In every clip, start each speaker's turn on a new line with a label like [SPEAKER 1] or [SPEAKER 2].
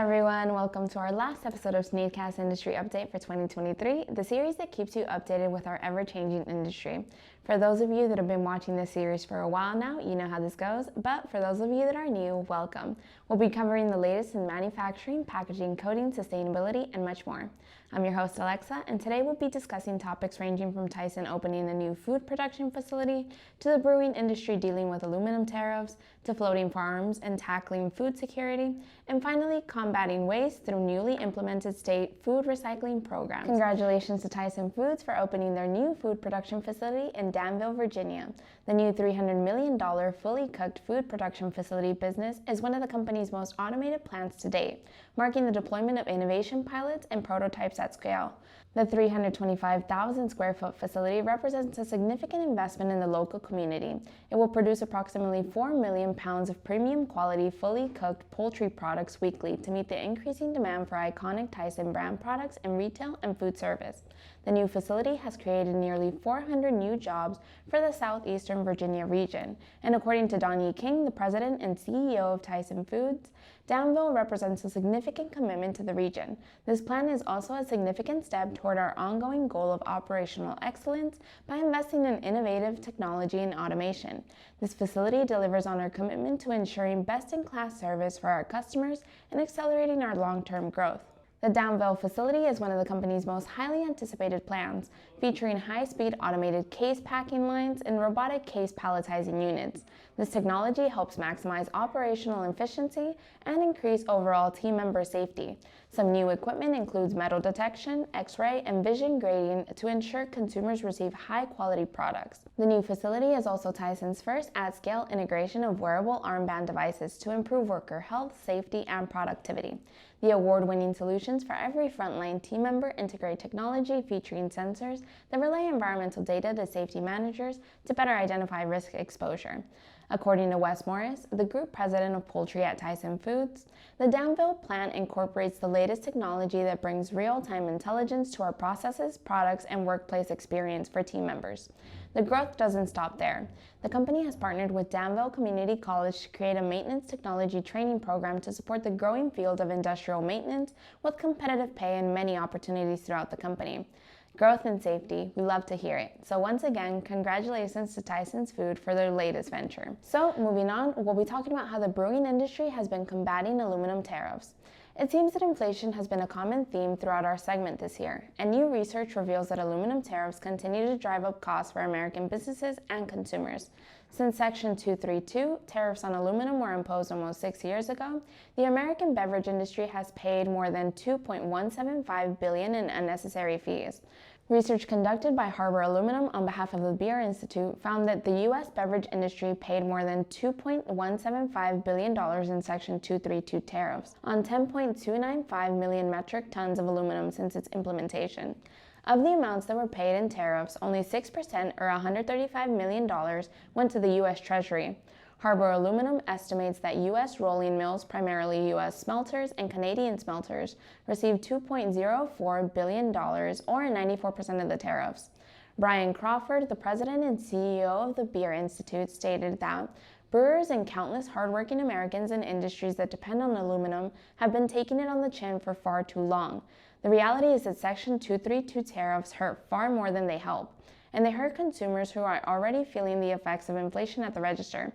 [SPEAKER 1] everyone, welcome to our last episode of SNEED-CAST Industry Update for 2023, the series that keeps you updated with our ever-changing industry. For those of you that have been watching this series for a while now, you know how this goes, but for those of you that are new, welcome. We'll be covering the latest in manufacturing, packaging, coating, sustainability, and much more. I'm your host, Alexa, and today we'll be discussing topics ranging from Tyson opening a new food production facility, to the brewing industry dealing with aluminum tariffs, to floating farms and tackling food security, and finally combating waste through newly implemented state food recycling programs. Congratulations to Tyson Foods for opening their new food production facility in Danville, Virginia. The new $300 million fully cooked food production facility business is one of the company's most automated plants to date, marking the deployment of innovation pilots and prototypes at scale. The 325,000 square foot facility represents a significant investment in the local community. It will produce approximately 4 million pounds of premium quality, fully cooked poultry products weekly to meet the increasing demand for iconic Tyson brand products in retail and food service. The new facility has created nearly 400 new jobs for the southeastern Virginia region, and according to Don King, the president and CEO of Tyson Foods, Danville represents a significant commitment to the region. This plan is also a significant step toward our ongoing goal of operational excellence by investing in innovative technology and automation. This facility delivers on our commitment to ensuring best-in-class service for our customers and accelerating our long-term growth. The Danville facility is one of the company's most highly anticipated plans, featuring high-speed automated case packing lines and robotic case palletizing units. This technology helps maximize operational efficiency and increase overall team member safety. Some new equipment includes metal detection, X-ray, and vision grading to ensure consumers receive high-quality products. The new facility is also Tyson's first at-scale integration of wearable armband devices to improve worker health, safety, and productivity. The award-winning solutions for every frontline team member integrate technology featuring sensors that relay environmental data to safety managers to better identify risk exposure. According to Wes Morris, the group president of Poultry at Tyson Foods, the Danville plant incorporates the latest technology that brings real-time intelligence to our processes, products, and workplace experience for team members. The growth doesn't stop there. The company has partnered with Danville Community College to create a maintenance technology training program to support the growing field of industrial maintenance with competitive pay and many opportunities throughout the company. Growth and safety, we love to hear it. So once again, congratulations to Tyson's Food for their latest venture. So moving on, we'll be talking about how the brewing industry has been combating aluminum tariffs. It seems that inflation has been a common theme throughout our segment this year, and new research reveals that aluminum tariffs continue to drive up costs for American businesses and consumers. Since Section 232, tariffs on aluminum were imposed almost 6 years ago, the American beverage industry has paid more than $2.175 billion in unnecessary fees. Research conducted by Harbor Aluminum on behalf of the Beer Institute found that the U.S. beverage industry paid more than $2.175 billion in Section 232 tariffs on 10.295 million metric tons of aluminum since its implementation. Of the amounts that were paid in tariffs, only 6% or $135 million went to the U.S. Treasury. Harbor Aluminum estimates that U.S. rolling mills, primarily U.S. smelters and Canadian smelters, received $2.04 billion or 94% of the tariffs. Brian Crawford, the president and CEO of the Beer Institute, stated that brewers and countless hardworking Americans in industries that depend on aluminum have been taking it on the chin for far too long. The reality is that Section 232 tariffs hurt far more than they help, and they hurt consumers who are already feeling the effects of inflation at the register.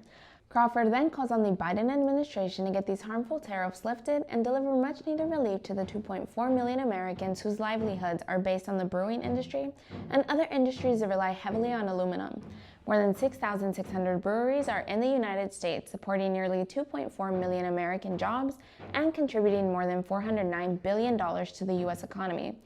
[SPEAKER 1] Crawford then calls on the Biden administration to get these harmful tariffs lifted and deliver much-needed relief to the 2.4 million Americans whose livelihoods are based on the brewing industry and other industries that rely heavily on aluminum. More than 6,600 breweries are in the United States, supporting nearly 2.4 million American jobs and contributing more than $409 billion to the U.S. economy.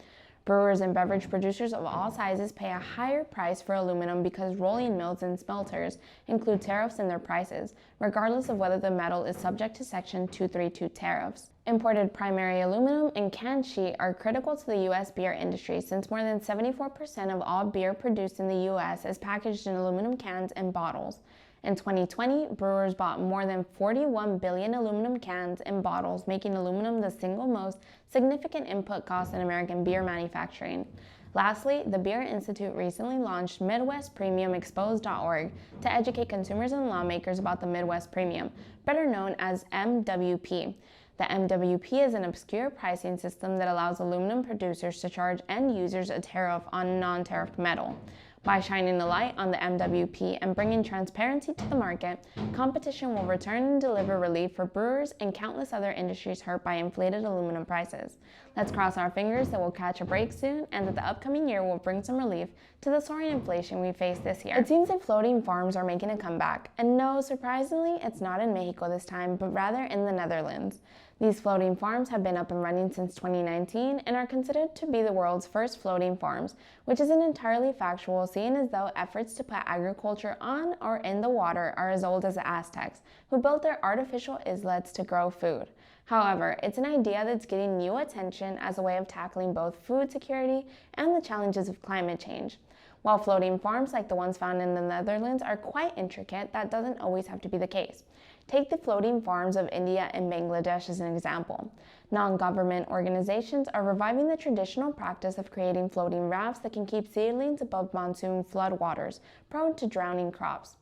[SPEAKER 1] Brewers and beverage producers of all sizes pay a higher price for aluminum because rolling mills and smelters include tariffs in their prices, regardless of whether the metal is subject to Section 232 tariffs. Imported primary aluminum and canned sheet are critical to the U.S. beer industry since more than 74% of all beer produced in the U.S. is packaged in aluminum cans and bottles. In 2020, brewers bought more than 41 billion aluminum cans and bottles, making aluminum the single most significant input cost in American beer manufacturing. Lastly, the Beer Institute recently launched MidwestPremiumExposed.org to educate consumers and lawmakers about the Midwest Premium, better known as MWP. The MWP is an obscure pricing system that allows aluminum producers to charge end users a tariff on non-tariffed metal. By shining a light on the MWP and bringing transparency to the market, competition will return and deliver relief for brewers and countless other industries hurt by inflated aluminum prices. Let's cross our fingers that we'll catch a break soon and that the upcoming year will bring some relief to the soaring inflation we face this year. It seems that floating farms are making a comeback, and no, surprisingly, it's not in Mexico this time, but rather in the Netherlands. These floating farms have been up and running since 2019 and are considered to be the world's first floating farms, which isn't entirely factual, seeing as though efforts to put agriculture on or in the water are as old as the Aztecs, who built their artificial islets to grow food. However, it's an idea that's getting new attention as a way of tackling both food security and the challenges of climate change. While floating farms like the ones found in the Netherlands are quite intricate, that doesn't always have to be the case. Take the floating farms of India and Bangladesh as an example. Non-government organizations are reviving the traditional practice of creating floating rafts that can keep seedlings above monsoon floodwaters, prone to drowning crops.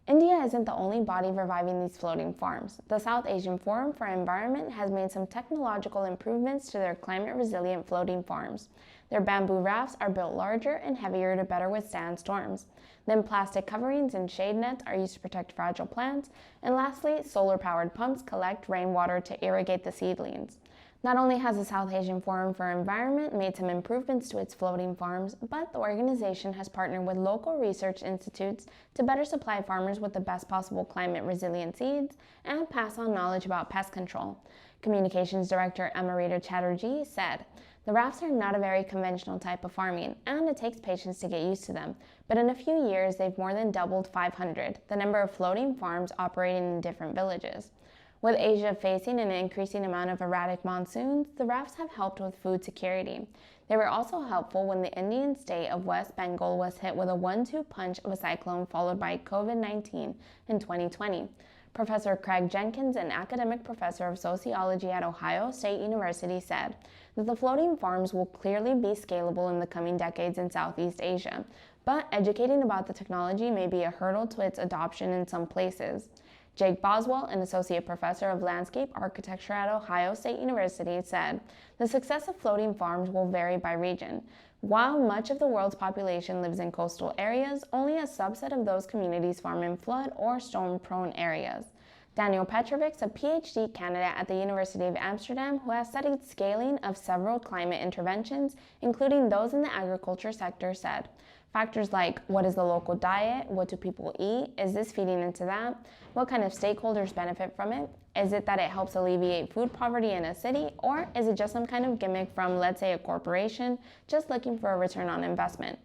[SPEAKER 1] India isn't the only body reviving these floating farms. The South Asian Forum for Environment has made some technological improvements to their climate-resilient floating farms. Their bamboo rafts are built larger and heavier to better withstand storms. Then plastic coverings and shade nets are used to protect fragile plants. And lastly, solar-powered pumps collect rainwater to irrigate the seedlings. Not only has the South Asian Forum for Environment made some improvements to its floating farms, but the organization has partnered with local research institutes to better supply farmers with the best possible climate-resilient seeds and pass on knowledge about pest control. Communications Director Amrita Chatterjee said, "The rafts are not a very conventional type of farming, and it takes patience to get used to them. But in a few years, they've more than doubled 500, the number of floating farms operating in different villages." With Asia facing an increasing amount of erratic monsoons, the rafts have helped with food security. They were also helpful when the Indian state of West Bengal was hit with a 1-2 punch of a cyclone followed by COVID-19 in 2020. Professor Craig Jenkins, an academic professor of sociology at Ohio State University, said that the floating farms will clearly be scalable in the coming decades in Southeast Asia, but educating about the technology may be a hurdle to its adoption in some places. Jake Boswell, an associate professor of landscape architecture at Ohio State University, said the success of floating farms will vary by region. While much of the world's population lives in coastal areas, only a subset of those communities farm in flood or storm-prone areas. Daniel Petrovic, a PhD candidate at the University of Amsterdam who has studied scaling of several climate interventions, including those in the agriculture sector, said, "Factors like what is the local diet, what do people eat, is this feeding into that, what kind of stakeholders benefit from it, is it that it helps alleviate food poverty in a city, or is it just some kind of gimmick from, let's say, a corporation just looking for a return on investment?"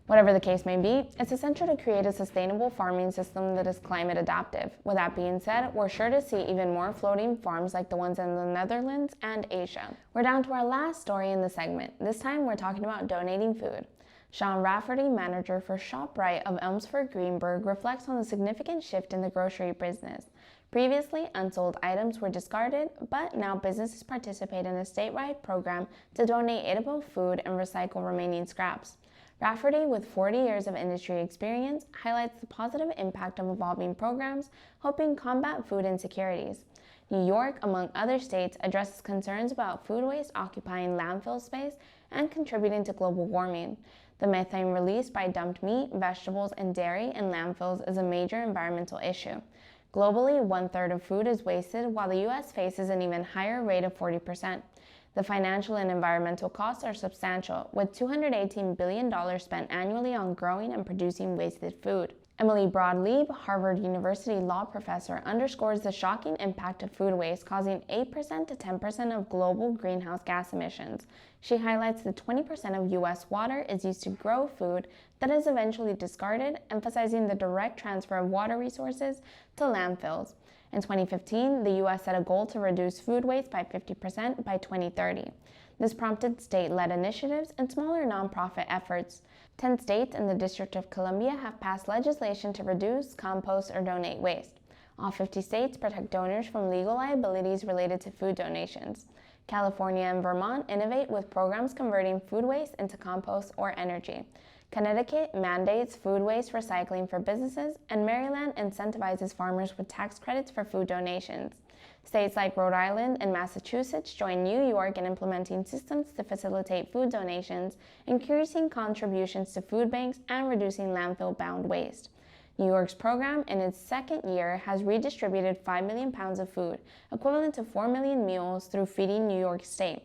[SPEAKER 1] Whatever the case may be, it's essential to create a sustainable farming system that is climate adaptive. With that being said, we're sure to see even more floating farms like the ones in the Netherlands and Asia. We're down to our last story in the segment. This time we're talking about donating food. Sean Rafferty, manager for ShopRite of Elmsford Greenberg, reflects on the significant shift in the grocery business. Previously, unsold items were discarded, but now businesses participate in a statewide program to donate edible food and recycle remaining scraps. Rafferty, with 40 years of industry experience, highlights the positive impact of evolving programs helping combat food insecurities. New York, among other states, addresses concerns about food waste occupying landfill space and contributing to global warming. The methane released by dumped meat, vegetables, and dairy in landfills is a major environmental issue. Globally, 1/3 of food is wasted, while the U.S. faces an even higher rate of 40%. The financial and environmental costs are substantial, with $218 billion spent annually on growing and producing wasted food. Emily Broad-Leib, Harvard University law professor, underscores the shocking impact of food waste, causing 8% to 10% of global greenhouse gas emissions. She highlights that 20% of U.S. water is used to grow food that is eventually discarded, emphasizing the direct transfer of water resources to landfills. In 2015, the U.S. set a goal to reduce food waste by 50% by 2030. This prompted state-led initiatives and smaller nonprofit efforts. 10 states and the District of Columbia have passed legislation to reduce, compost, or donate waste. All 50 states protect donors from legal liabilities related to food donations. California and Vermont innovate with programs converting food waste into compost or energy. Connecticut mandates food waste recycling for businesses, and Maryland incentivizes farmers with tax credits for food donations. States like Rhode Island and Massachusetts join New York in implementing systems to facilitate food donations, increasing contributions to food banks, and reducing landfill-bound waste. New York's program, in its second year, has redistributed 5 million pounds of food, equivalent to 4 million meals, through Feeding New York State.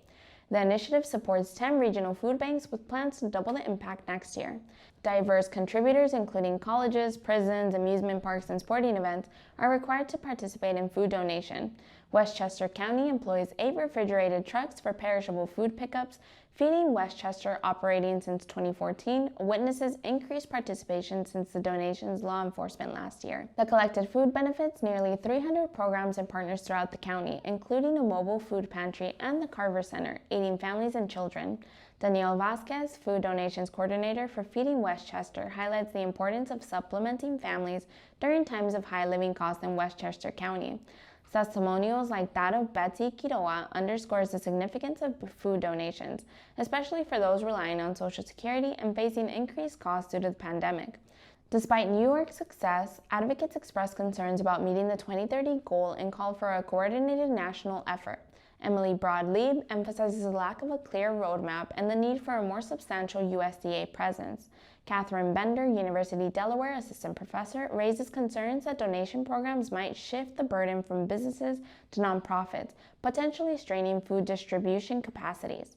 [SPEAKER 1] The initiative supports 10 regional food banks with plans to double the impact next year. Diverse contributors, including colleges, prisons, amusement parks, and sporting events, are required to participate in food donation. Westchester County employs 8 refrigerated trucks for perishable food pickups. Feeding Westchester, operating since 2014, witnesses increased participation since the donation's law enforcement last year. The collected food benefits nearly 300 programs and partners throughout the county, including a mobile food pantry and the Carver Center, aiding families and children. Danielle Vasquez, food donations coordinator for Feeding Westchester, highlights the importance of supplementing families during times of high living costs in Westchester County. Testimonials like that of Betsy Quiroga underscores the significance of food donations, especially for those relying on Social Security and facing increased costs due to the pandemic. Despite New York's success, advocates express concerns about meeting the 2030 goal and call for a coordinated national effort. Emily Broad-Lieb emphasizes the lack of a clear roadmap and the need for a more substantial USDA presence. Catherine Bender, University Delaware assistant professor, raises concerns that donation programs might shift the burden from businesses to nonprofits, potentially straining food distribution capacities.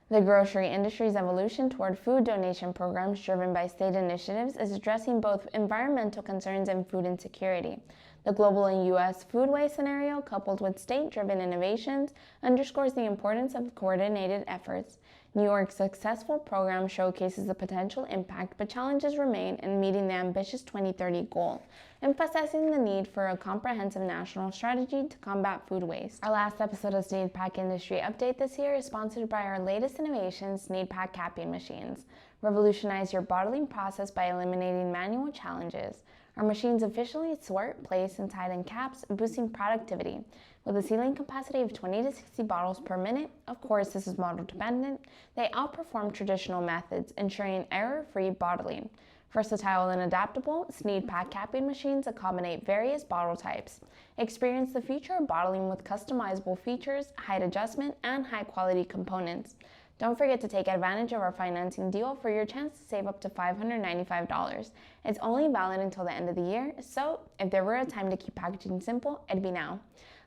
[SPEAKER 1] The grocery industry's evolution toward food donation programs driven by state initiatives is addressing both environmental concerns and food insecurity. The global and U.S. food waste scenario, coupled with state-driven innovations, underscores the importance of coordinated efforts. New York's successful program showcases the potential impact, but challenges remain in meeting the ambitious 2030 goal, emphasizing the need for a comprehensive national strategy to combat food waste. Our last episode of SNEED-CAST Industry Update this year is sponsored by our latest innovation, SNEED-CAST capping machines. Revolutionize your bottling process by eliminating manual challenges. Our machines efficiently sort, place, and tighten caps, boosting productivity. With a sealing capacity of 20 to 60 bottles per minute, of course this is model dependent, they outperform traditional methods, ensuring error-free bottling. Versatile and adaptable, SNEED-CAST capping machines accommodate various bottle types. Experience the future of bottling with customizable features, height adjustment, and high-quality components. Don't forget to take advantage of our financing deal for your chance to save up to $595. It's only valid until the end of the year, so if there were a time to keep packaging simple, it'd be now.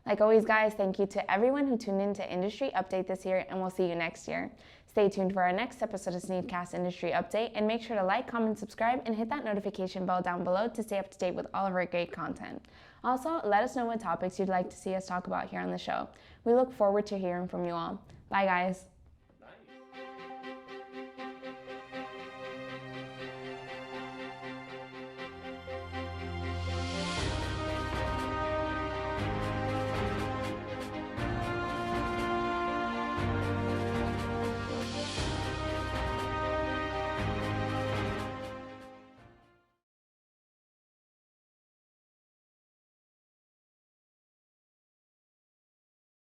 [SPEAKER 1] Like always, guys, thank you to everyone who tuned into Industry Update this year, and we'll see you next year. Stay tuned for our next episode of SNEED-CAST Industry Update, and make sure to like, comment, subscribe, and hit that notification bell down below to stay up to date with all of our great content. Also, let us know what topics you'd like to see us talk about here on the show. We look forward to hearing from you all. Bye, guys.